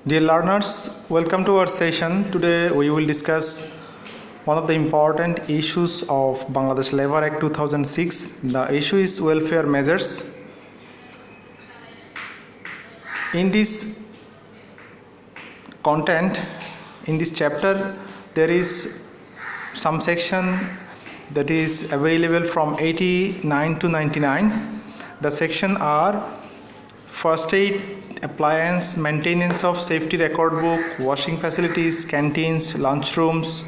Dear learners, welcome to our session. Today we will discuss one of the important issues of Bangladesh Labor Act 2006. The issue is welfare measures. In this content, in this chapter, there is some section that is available from 89 to 99. The section are first aid, appliance, maintenance of safety record book, washing facilities, canteens, lunchrooms,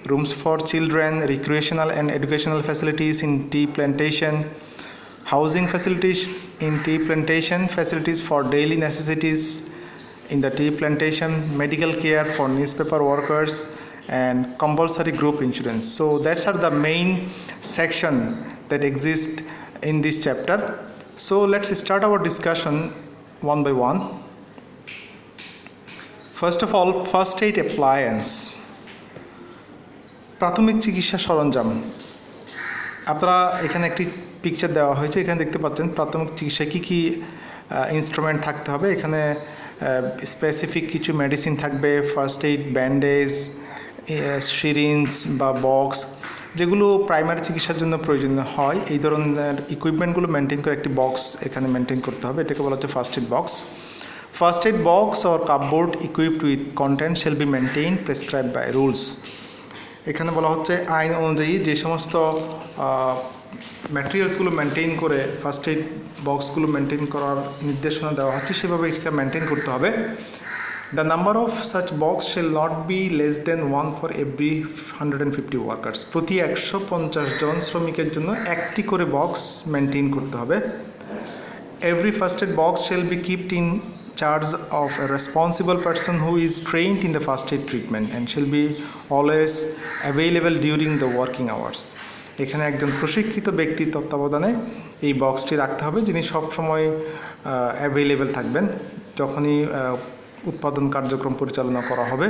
rooms for children, recreational and educational facilities in tea plantation, housing facilities in tea plantation, facilities for daily necessities in the tea plantation, medical care for newspaper workers, and compulsory group insurance. So that's are the main section that exist in this chapter. So let's start our discussion one by one. First of all, first aid appliance. প্রাথমিক চিকিৎসা সরঞ্জাম। আপনারা এখানে একটি picture দেওয়া হয়েছে, এখানে দেখতে পাচ্ছেন প্রাথমিক চিকিৎসায় কী কী ইনস্ট্রুমেন্ট থাকতে হবে। এখানে স্পেসিফিক কিছু মেডিসিন থাকবে, ফার্স্ট এইড, ব্যান্ডেজ, সিরিঞ্জ বা বক্স, যেগুলো প্রাইমারি চিকিৎসার জন্য প্রয়োজনীয় হয়। এই ধরনের ইকুইপমেন্টগুলো মেনটেন করে একটি বক্স এখানে মেনটেন করতে হবে, এটাকে বলা হচ্ছে first aid box. First aid box or cupboard equipped with content shall be maintain prescribed by rules. এখানে বলা হচ্ছে আইন অনুযায়ী যে সমস্ত ম্যাটেরিয়ালসগুলো মেনটেন করে ফার্স্ট এইড বক্সগুলো মেনটেন করার নির্দেশনা দেওয়া হচ্ছে, সেভাবে এটা মেনটেন করতে হবে। The number of such box shall not be less than one for every 150 workers. প্রতি 150 জন শ্রমিকের জন্য একটি করে বক্স মেনটেন করতে হবে। Every first aid box shall be kept in charge of a responsible person who is trained in the first aid treatment and shall be always available during the working hours. এখানে একজন প্রশিক্ষিত ব্যক্তির তত্ত্বাবধানে এই বক্সটি রাখতে হবে, যিনি সবসময় অ্যাভেলেবেল থাকবেন যখনই উৎপাদন কার্যক্রম পরিচালনা করা হবে।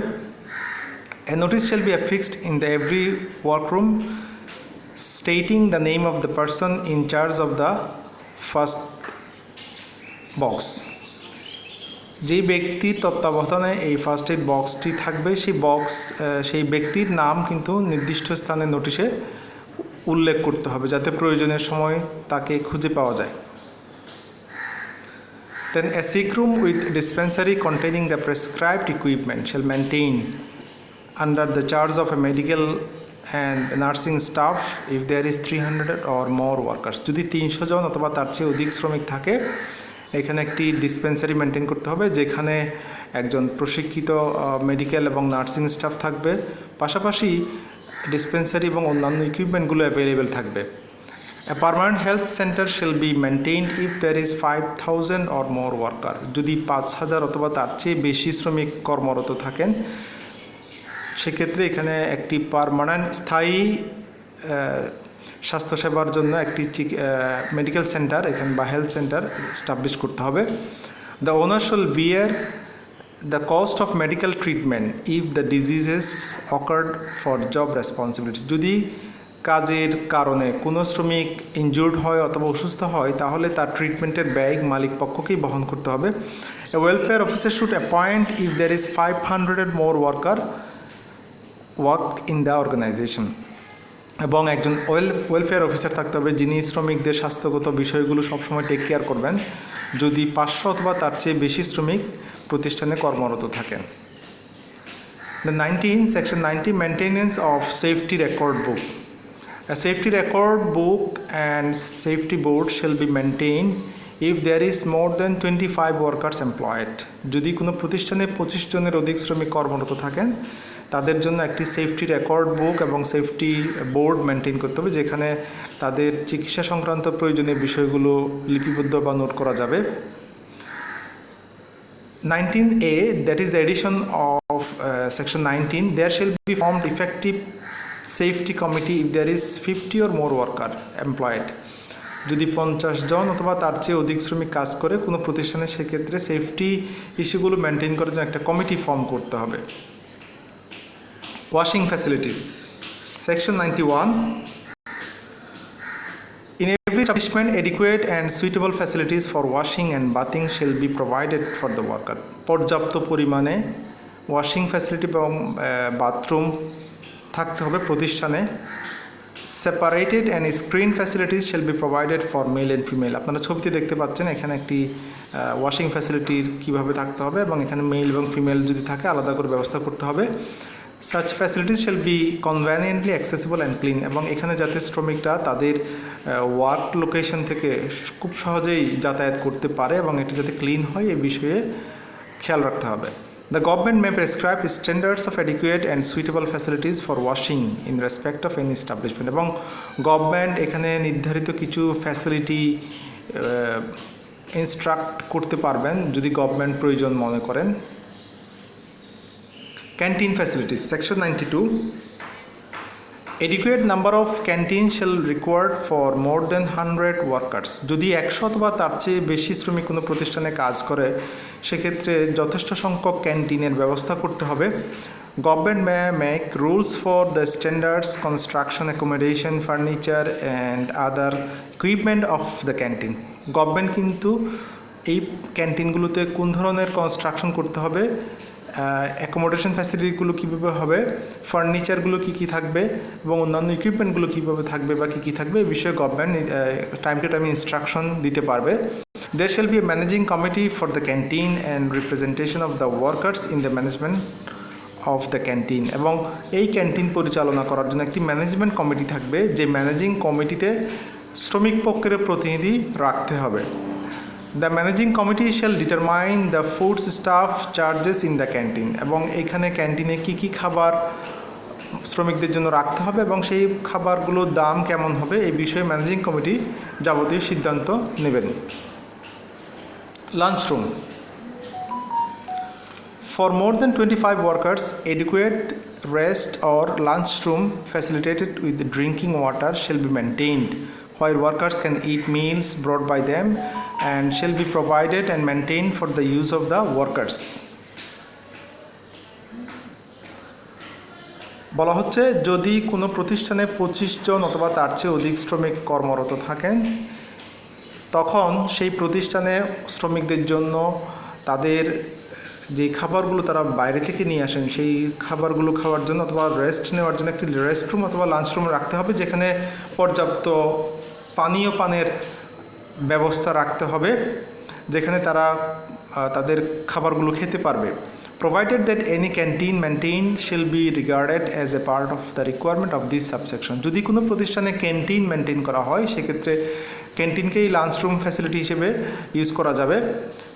A notice shall be affixed in the every workroom stating the name of the person in charge of the first box. যেই ব্যক্তির তত্ত্বাবধানে এই ফার্স্ট এইড বক্সটি থাকবে, সেই ব্যক্তির নাম কিন্তু নির্দিষ্ট স্থানে নোটিশে উল্লেখ করতে হবে, যাতে প্রয়োজনের সময় তাকে খুঁজে পাওয়া যায়। Then a sick room with dispensary containing the prescribed equipment shall maintain under the charge of a medical and nursing staff if there is 300 or more workers. যদি 300 জন অথবা তার চেয়ে অধিক শ্রমিক থাকে, এখানে একটি ডিসপেন্সারি মেনটেন করতে হবে, যেখানে একজন প্রশিক্ষিত মেডিকেল এবং নার্সিং স্টাফ থাকবে, পাশাপাশি ডিসপেন্সারি এবং অন্যান্য ইকুইপমেন্টগুলো অ্যাভেলেবেল থাকবে। A permanent health center shall be maintained if there is 5,000 or more worker. যদি 5,000 অথবা তার চেয়ে বেশি শ্রমিক কর্মরত থাকেন, সেক্ষেত্রে এখানে একটি পার্মানেন্ট স্থায়ী স্বাস্থ্যসেবার জন্য একটি মেডিকেল সেন্টার এখানে বা হেলথ সেন্টার এস্টাবলিশ করতে হবে। The owner shall bear the cost of medical treatment if the diseases occurred for job responsibilities. যদি কাজের কারণে কোনো শ্রমিক ইনজুর্ড হয় অথবা অসুস্থ হয়, তাহলে তার ট্রিটমেন্টের ব্যয় মালিক পক্ষকেই বহন করতে হবে। A welfare officer should appoint if there is 500 more worker work in the organization. এবং একজন ওয়েলফেয়ার অফিসার থাকতে হবে, যিনি শ্রমিকদের স্বাস্থ্যগত বিষয়গুলো সবসময় টেক কেয়ার করবেন যদি 500 অথবা তার চেয়ে বেশি শ্রমিক প্রতিষ্ঠানে কর্মরত থাকেন। The 19, Section 90, Maintenance of Safety Record Book. A safety record book and safety board shall be maintained if there is more than 25 workers employed. যদি কোনো প্রতিষ্ঠানে 25 জনের অধিক শ্রমিক কর্মরত থাকেন, তাদের জন্য একটি সেফটি রেকর্ড বুক এবং সেফটি বোর্ড মেনটেন করতে হবে, যেখানে তাদের চিকিৎসা সংক্রান্ত প্রয়োজনীয় বিষয়গুলো লিপিবদ্ধ বা নোট করা যাবে। 19A, that is the addition of Section 19, there shall be formed effective safety committee if there is 50 or more worker employed. যদি 50 জন অথবা তার চেয়ে অধিক শ্রমিক কাজ করে কোনো প্রতিষ্ঠানে, সেক্ষেত্রে সেফটি ইস্যুগুলো মেনটেন করার জন্য একটা কমিটি ফর্ম করতে হবে। Washing facilities. Section 91. In every every establishment adequate and suitable facilities for washing and bathing shall be provided for the worker. পর্যাপ্ত পরিমাণে ওয়াশিং ফ্যাসিলিটি এবং বাথরুম থাকতে হবে প্রতিষ্ঠানে। Separated and screen facilities shall B provided for male and female. আপনারা ছবিতে দেখতে পাচ্ছেন এখানে একটি ওয়াশিং ফ্যাসিলিটির কীভাবে থাকতে হবে এবং এখানে মেল এবং ফিমেল যদি থাকে আলাদা করে ব্যবস্থা করতে হবে। Such facilities shall be conveniently accessible and clean, এবং এখানে যাতে শ্রমিকরা তাদের ওয়ার্ক লোকেশন থেকে খুব সহজেই যাতায়াত করতে পারে এবং এটি যাতে ক্লিন হয় এই বিষয়ে খেয়াল রাখতে হবে। The government may prescribe standards of adequate and suitable facilities for washing in respect of any establishment, এবং গভর্নমেন্ট এখানে নির্ধারিত কিছু ফ্যাসিলিটি ইনস্ট্রাক্ট করতে পারবেন যদি গভর্নমেন্ট প্রয়োজন মনে করেন। Canteen facilities, section 92, adequate number of canteens shall required for more than 100 workers. যদি 100 অথবা তার চেয়ে বেশি শ্রমিক কোনো প্রতিষ্ঠানে কাজ করে সেক্ষেত্রে যথেষ্ট সংখ্যক ক্যান্টিনের ব্যবস্থা করতে হবে। Government May make rules for the standards construction accommodation furniture and other equipment of the canteen. Government কিন্তু এই ক্যান্টিনগুলোতে কোন ধরনের কনস্ট্রাকশন করতে হবে, অ্যাকোমোডেশন ফ্যাসিলিটিগুলো কীভাবে হবে, ফার্নিচারগুলো কী কী থাকবে এবং অন্যান্য ইকুইপমেন্টগুলো কীভাবে থাকবে বা কী কী থাকবে এই বিষয়ে government time to time instruction দিতে পারবে। There shall be a managing committee for the canteen and representation of the workers in the management of the canteen, এবং এই ক্যান্টিন পরিচালনা করার জন্য একটি ম্যানেজমেন্ট কমিটি থাকবে যে ম্যানেজিং কমিটিতে শ্রমিক পক্ষের প্রতিনিধি রাখতে হবে। The managing committee shall determine the food staff charges in the canteen, এবং এইখানে ক্যান্টিনে কী কী খাবার শ্রমিকদের জন্য রাখতে হবে এবং সেই খাবারগুলোর দাম কেমন হবে এই বিষয়ে ম্যানেজিং কমিটি যাবতীয় সিদ্ধান্ত নেবেন। Lunchroom. For more than 25 workers, adequate rest or lunchroom facilitated with drinking water shall be maintained, where workers can eat meals brought by them and shall be provided and maintained for the use of the workers. বলা হচ্ছে যদি কোনো প্রতিষ্ঠানে 25 জন অথবা তার চেয়ে অধিক শ্রমিক কর্মরত থাকেন তখন সেই প্রতিষ্ঠানে শ্রমিকদের জন্য তাদের যে খাবারগুলো তারা বাইরে থেকে নিয়ে আসেন সেই খাবারগুলো খাওয়ার জন্য অথবা রেস্ট নেওয়ার জন্য একটি রেস্টরুম অথবা লাঞ্চরুম রাখতে হবে, যেখানে পর্যাপ্ত পানীয় পানের ব্যবস্থা রাখতে হবে, যেখানে তারা তাদের খাবারগুলো খেতে পারবে। Provided that any canteen maintained shall be regarded as a part of the requirement of this subsection. যদি কোনো প্রতিষ্ঠানে ক্যান্টিন মেনটেন করা হয় সেক্ষেত্রে ক্যান্টিনকেই লাঞ্চরুম ফ্যাসিলিটি হিসেবে ইউজ করা যাবে।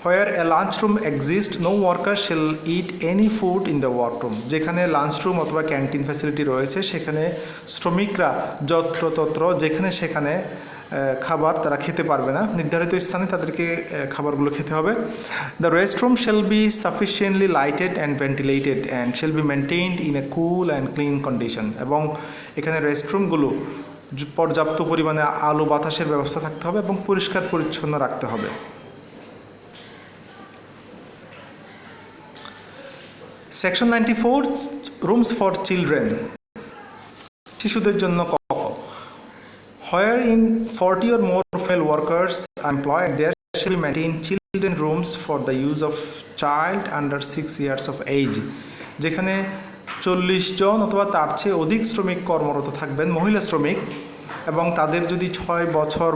Where a lunchroom exists, no worker shall eat any food in the workroom. যেখানে লাঞ্চরুম অথবা ক্যান্টিন ফ্যাসিলিটি রয়েছে সেখানে শ্রমিকরা যত্রতত্র যেখানে সেখানে খাবার তারা খেতে পারবে না, নির্ধারিত স্থানে তাদেরকে খাবারগুলো খেতে হবে। The restroom shall be sufficiently lighted and ventilated and shall be maintained in a cool and clean condition, এবং এখানে রেস্টরুমগুলো পর্যাপ্ত পরিমাণে আলো বাতাসের ব্যবস্থা থাকতে হবে এবং পরিষ্কার পরিচ্ছন্ন রাখতে হবে। সেকশন 94, রুমস ফর চিলড্রেন, শিশুদের জন্য কক্ষ। Where in 40 or more female workers are employed, there shall be maintained children rooms for the use of child under 6 years of age. যেখানে 40 জন অথবা তার চেয়ে অধিক শ্রমিক কর্মরত থাকবেন, মহিলা শ্রমিক, এবং তাদের যদি 6 বছর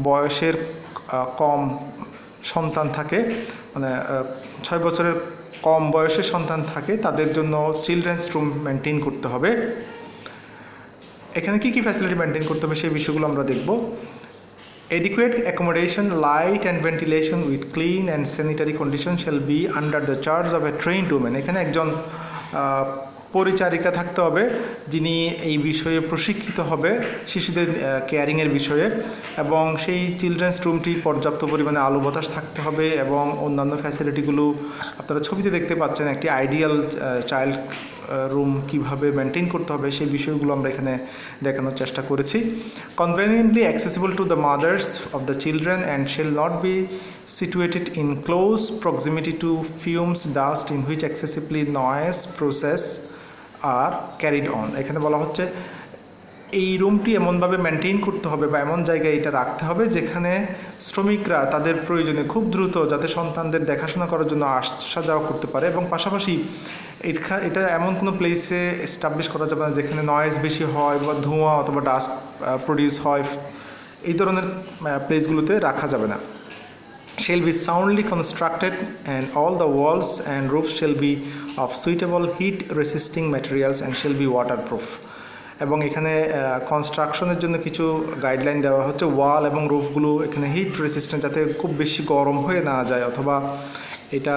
বয়সের কম সন্তান থাকে, মানে 6 বছরের কম বয়সের সন্তান থাকে, তাদের জন্য চিলড্রেন্স রুম মেনটেন করতে হবে। এখানে কী কী ফ্যাসিলিটি মেনটেন করতে হবে সেই বিষয়গুলো আমরা দেখব। Adequate accommodation, light and ventilation with clean and sanitary conditions shall be under the charge of a trained woman. এখানে একজন পরিচারিকা থাকতে হবে যিনি এই বিষয়ে প্রশিক্ষিত হবে শিশুদের কেয়ারিংয়ের বিষয়ে, এবং সেই চিলড্রেন্স রুমটি পর্যাপ্ত পরিমাণে আলো বাতাস থাকতে হবে এবং অন্যান্য ফ্যাসিলিটিগুলো আপনারা ছবিতে দেখতে পাচ্ছেন। একটি আইডিয়াল চাইল্ড রুম কীভাবে মেনটেন করতে হবে সেই বিষয়গুলো আমরা এখানে দেখানোর চেষ্টা করেছি। Conveniently accessible to the mothers of the children and shall not be situated in close proximity to fumes dust in which excessively noise process are carried on. এখানে বলা হচ্ছে এই রুমটি এমনভাবে মেনটেন করতে হবে বা এমন জায়গায় এটা রাখতে হবে যেখানে শ্রমিকরা তাদের প্রয়োজনে খুব দ্রুত যাতে সন্তানদের দেখাশোনা করার জন্য আসা যাওয়া করতে পারে, এবং পাশাপাশি এটা এমন কোনো প্লেসে এস্টাবলিশ করা যাবে না যেখানে নয়েজ বেশি হয় বা ধোঁয়া অথবা ডাস্ট প্রডিউস হয়, এই ধরনের প্লেসগুলোতে রাখা যাবে না। Shall be soundly constructed and all the walls and roofs shall be of suitable heat resisting materials and shall be waterproof. এবং এখানে কনস্ট্রাকশনের জন্য কিছু গাইডলাইন দেওয়া হচ্ছে, ওয়াল এবং রুফগুলো এখানে হিট রেসিস্ট্যান্ট যাতে খুব বেশি গরম হয়ে না যায় অথবা এটা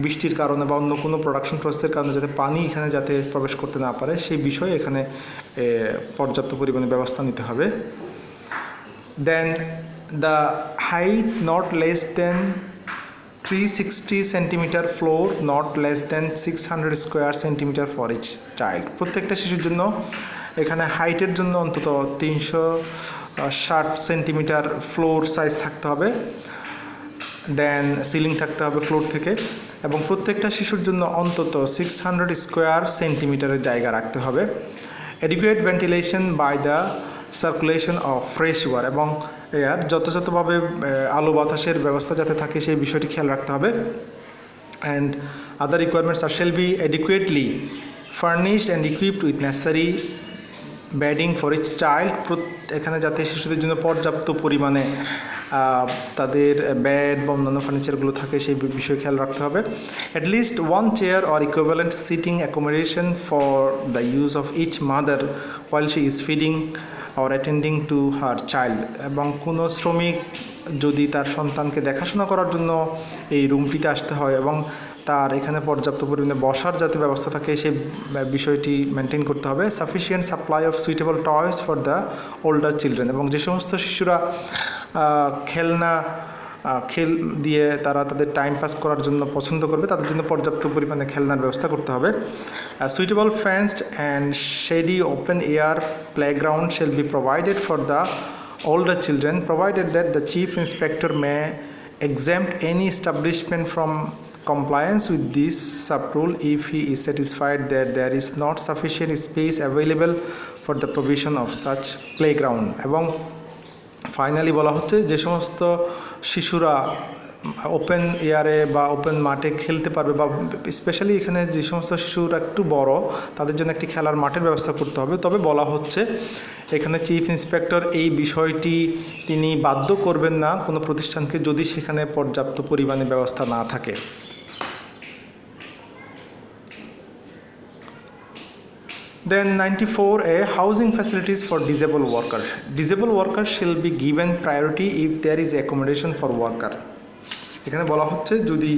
বৃষ্টির কারণে বা অন্য কোনো প্রোডাকশন প্রসেসের কারণে যাতে পানি এখানে যাতে প্রবেশ করতে না পারে সেই বিষয়ে এখানে পর্যাপ্ত পরিমাণে ব্যবস্থা নিতে হবে। দেন the height not less than 360 centimeter, floor not less than 600 square centimeter for each child. প্রত্যেকটা শিশুর জন্য এখানে হাইটের জন্য অন্তত 360 সেন্টিমিটার ফ্লোর সাইজ থাকতে হবে, দেন সিলিং থাকতে হবে ফ্লোর থেকে, এবং প্রত্যেকটা শিশুর জন্য অন্তত 600 স্কোয়ার সেন্টিমিটারের জায়গা রাখতে হবে। Adequate ventilation by the circulation of fresh air, এবং এয়ার যথাযথভাবে আলো বাতাসের ব্যবস্থা যাতে থাকে সেই বিষয়টি খেয়াল রাখতে হবে। And other requirements are shall be adequately furnished and equipped with necessary bedding for each child, এখানে যাতে শিশুদের জন্য পর্যাপ্ত পরিমাণে তাদের বেড বা অন্যান্য ফার্নিচারগুলো থাকে সেই বিষয়ে খেয়াল রাখতে হবে। At least one chair or equivalent seating accommodation for the use of each mother while she is feeding or attending to her child, এবং কোনো শ্রমিক যদি তার সন্তানকে দেখাশোনা করার জন্য এই রুমটিতে আসতে হয় এবং তার এখানে পর্যাপ্ত পরিমাণে বসার যাতে ব্যবস্থা থাকে সেই বিষয়টি মেনটেন করতে হবে। Sufficient supply of suitable toys for the older children, এবং যে সমস্ত শিশুরা খেল দিয়ে তারা তাদের টাইম পাস করার জন্য পছন্দ করবে তাদের জন্য পর্যাপ্ত পরিমাণে খেলনার ব্যবস্থা করতে হবে। Suitable fenced and shady open air playground shall be provided for the older children, provided that the chief inspector may exempt any establishment from compliance with this sub-rule if he is satisfied that there is not sufficient space available for the provision of such playground. এবং finally বলা হচ্ছে যে সমস্ত শিশুরা open এয়ারে বা open মাঠে খেলতে পারবে, বা স্পেশালি এখানে যে সমস্ত শিশুরা একটু বড় তাদের জন্য একটি খেলার মাঠের ব্যবস্থা করতে হবে। তবে বলা হচ্ছে এখানে চিফ ইন্সপেক্টর এই বিষয়টি তিনি বাধ্য করবেন না কোনো প্রতিষ্ঠানকে যদি সেখানে পর্যাপ্ত পরিমাণে ব্যবস্থা না থাকে। Then 94A, housing facilities for disabled workers. Disabled workers shall be given priority if there is accommodation for worker. এখানে বলা হচ্ছে যদি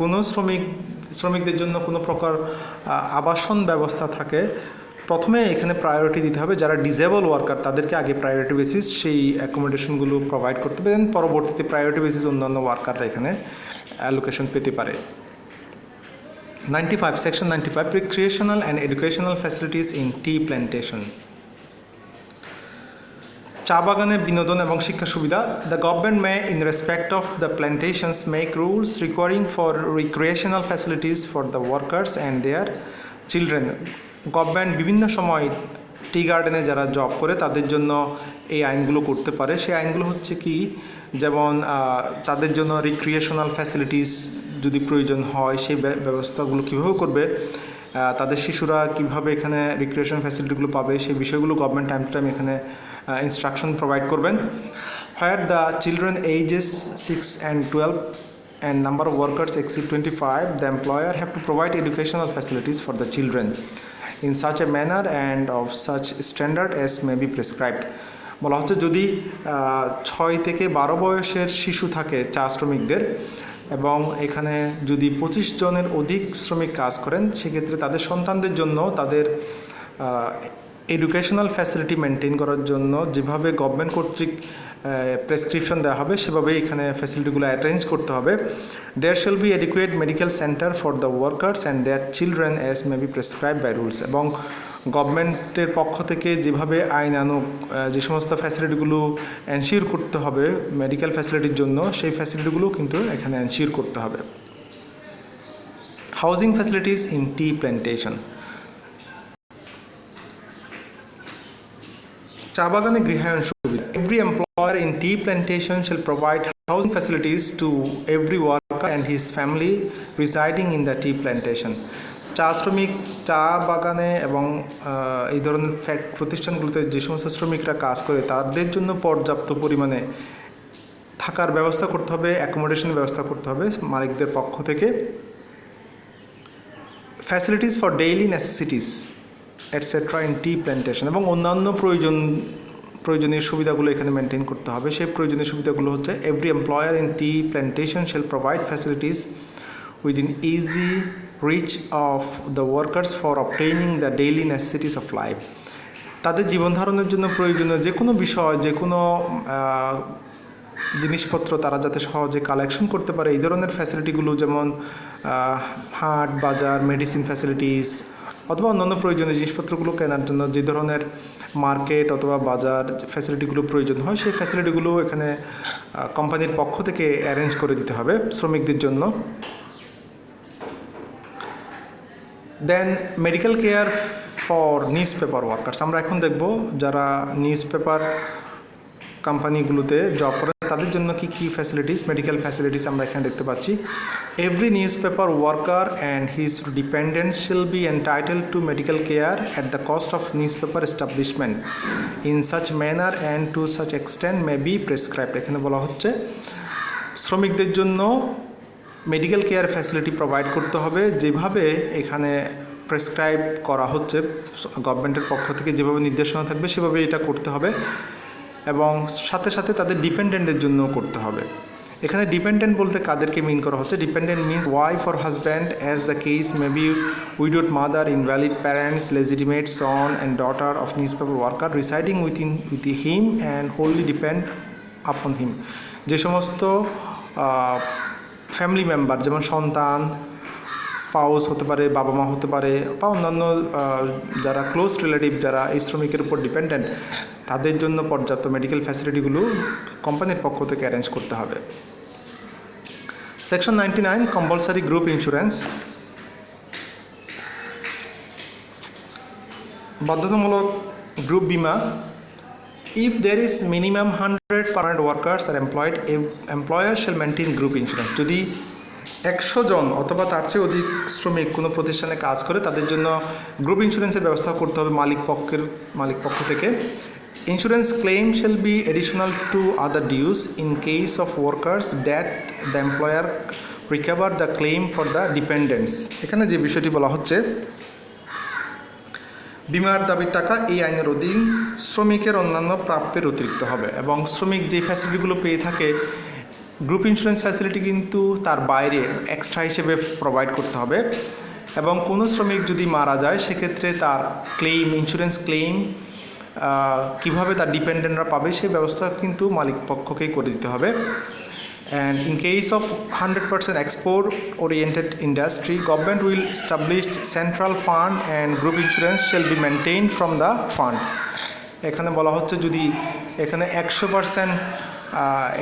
কোনো শ্রমিকদের জন্য কোনো প্রকার আবাসন ব্যবস্থা থাকে প্রথমে এখানে প্রায়োরিটি দিতে হবে, যারা ডিসেবল ওয়ার্কার তাদেরকে আগে প্রায়োরিটি বেসিস সেই অ্যাকোমোডেশনগুলো প্রোভাইড করতে হবে, দেন পরবর্তীতে প্রায়োরিটি বেসিস অন্যান্য ওয়ার্কাররা এখানে অ্যালোকেশন পেতে পারে। 95 Section 95 Recreational and Educational Facilities in Tea Plantation. চা বাগানে বিনোদন এবং শিক্ষা সুবিধা। The government may in respect of the plantations make rules requiring for recreational facilities for the workers and their children. Government বিভিন্ন সময় টি গার্ডেনে যারা জব করে তাদের জন্য এই আইনগুলো করতে পারে। সেই আইনগুলো হচ্ছে কি, যেমন তাদের জন্য রিক্রিয়েশনাল ফ্যাসিলিটিস যদি প্রয়োজন হয় সেই ব্যবস্থাগুলো কীভাবে করবে, তাদের শিশুরা কীভাবে এখানে রিক্রিয়েশন ফ্যাসিলিটিগুলো পাবে সেই বিষয়গুলো গভর্নমেন্ট টাইম টু টাইম এখানে ইনস্ট্রাকশন প্রোভাইড করবেন। Where the children ages 6 and 12 and number of workers exceed 25, the employer have to provide educational facilities for the children in such a manner and of such standard as may be prescribed. বলা হচ্ছে যদি 6 থেকে 12 বয়সের শিশু থাকে চা শ্রমিকদের এবং এখানে যদি 25 জনের অধিক শ্রমিক কাজ করেন সেক্ষেত্রে তাদের সন্তানদের জন্য তাদের এডুকেশনাল ফ্যাসিলিটি মেনটেন করার জন্য যেভাবে গভর্নমেন্ট কর্তৃক প্রেসক্রিপশন দেওয়া হবে সেভাবেই এখানে ফ্যাসিলিটিগুলো অ্যারেঞ্জ করতে হবে। There shall be adequate medical centre for the workers and their children as may be prescribe by rules. এবং গভর্নমেন্টের পক্ষ থেকে যেভাবে আইনানুগ যে সমস্ত ফ্যাসিলিটিগুলো এনশিওর করতে হবে মেডিকেল ফ্যাসিলিটির জন্য সেই ফ্যাসিলিটিগুলো কিন্তু এখানে এনশিওর করতে হবে। Housing facilities in tea plantation. চা বাগানে গৃহায়ন সুবিধা। Every employer in tea plantation shall provide housing facilities to every worker and his family residing in the tea plantation. চা শ্রমিক চা বাগানে এবং এই ধরনের প্রতিষ্ঠানগুলোতে যে সমস্ত শ্রমিকরা কাজ করে তাদের জন্য পর্যাপ্ত পরিমাণে থাকার ব্যবস্থা করতে হবে, অ্যাকোমোডেশনের ব্যবস্থা করতে হবে মালিকদের পক্ষ থেকে। Facilities for daily necessities etcetera in tea plantation, এবং অন্যান্য প্রয়োজনীয় সুবিধাগুলো এখানে মেনটেন করতে হবে। সেই প্রয়োজনীয় সুবিধাগুলো হচ্ছে every employer in tea plantation shall provide facilities within easy reach of the workers for obtaining the daily necessities of life. তাদের জীবনধারণের জন্য প্রয়োজনীয় যে কোনো বিষয়, যে কোনো জিনিসপত্র তারা যাতে সহজে কালেকশন করতে পারে, এই ধরনের ফ্যাসিলিটিগুলো যেমন হাট বাজার, মেডিসিন ফ্যাসিলিটিস অথবা অন্যান্য প্রয়োজনীয় জিনিসপত্রগুলো কেনার জন্য যে ধরনের মার্কেট অথবা বাজার ফ্যাসিলিটিগুলো প্রয়োজন হয়, সেই ফ্যাসিলিটিগুলো এখানে কোম্পানির পক্ষ থেকে অ্যারেঞ্জ করে দিতে হবে শ্রমিকদের জন্য। Then medical care for newspaper workers. আমরা এখন দেখব যারা নিউজ পেপার কোম্পানিগুলোতে জব করে তাদের জন্য কি কি ফ্যাসিলিটিস, মেডিকেল ফ্যাসিলিটিস আমরা এখানে দেখতে পাচ্ছি। Every newspaper worker and his dependents shall be entitled to medical care at the cost of newspaper establishment in such manner and to such extent may be prescribed. এখানে বলা হচ্ছে শ্রমিকদের জন্য medical care facility provide করতে হবে, যেভাবে এখানে prescribe করা হচ্ছে গভর্নমেন্টের পক্ষ থেকে, যেভাবে নির্দেশনা থাকবে সেভাবে এটা করতে হবে, এবং সাথে সাথে তাদের ডিপেন্ডেন্টের জন্য করতে হবে। এখানে ডিপেন্ডেন্ট বলতে কাদেরকে মিন করা হচ্ছে? Dependent means wife or husband as the case may be, widowed mother, invalid parents, legitimate son and daughter of newspaper worker residing with him and wholly depend upon him. যে সমস্ত family member যেমন সন্তান, spouse হতে পারে, বাবা মা হতে পারে, বা অন্যান্য যারা ক্লোজ রিলেটিভ যারা এই শ্রমিকের উপর ডিপেন্ডেন্ট, তাদের জন্য পর্যাপ্ত মেডিকেল ফ্যাসিলিটিগুলো কোম্পানির পক্ষ থেকে অ্যারেঞ্জ করতে হবে। Section 99 compulsory group insurance. বাধ্যতামূলক গ্রুপ বিমা। If there is minimum 100 permanent workers are employed, employer shall maintain group insurance. যদি 100 জন অথবা তার চেয়ে অধিক শ্রমিক কোনো প্রতিষ্ঠানে কাজ করে তাদের জন্য গ্রুপ ইন্স্যুরেন্সের ব্যবস্থা করতে হবে মালিক পক্ষ থেকে। Insurance claim shall be additional to other dues. In case of workers' death, the employer recover the claim for the dependents. এখানে যে বিষয়টি বলা হচ্ছে, বিমার দাবির টাকা এই আইনের অধীন শ্রমিকের অন্যান্য প্রাপ্যের অতিরিক্ত হবে, এবং শ্রমিক যে ফ্যাসিলিটিগুলো পেয়ে থাকে গ্রুপ ইন্স্যুরেন্স ফ্যাসিলিটি কিন্তু তার বাইরে এক্সট্রা হিসেবে প্রোভাইড করতে হবে। এবং কোনো শ্রমিক যদি মারা যায় সেক্ষেত্রে তার ক্লেম, ইন্স্যুরেন্স ক্লেম কীভাবে তার ডিপেন্ডেন্টরা পাবে সেই ব্যবস্থা কিন্তু মালিক পক্ষকেই করে দিতে হবে। And in case of 100% export oriented industry, government will establish central fund and group insurance shall be maintained from the fund. এখানে বলা হচ্ছে যদি এখানে 100%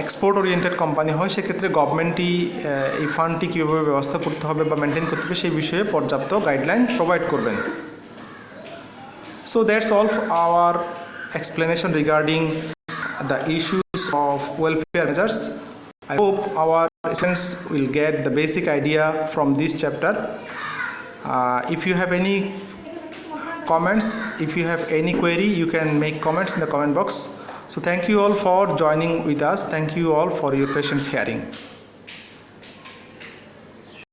এক্সপোর্ট ওরিয়েন্টেড কোম্পানি হয় সেক্ষেত্রে গভর্নমেন্টই এই ফান্ডটি কীভাবে ব্যবস্থা করতে হবে বা মেনটেন করতে হবে সেই বিষয়ে পর্যাপ্ত গাইডলাইন প্রোভাইড করবেন। So that's all for our explanation regarding the issues of welfare measures. I hope our students will get the basic idea from this chapter. If you have any comments, if you have any query, you can make comments in the comment box. So thank you all for joining with us. Thank you all for your patience hearing.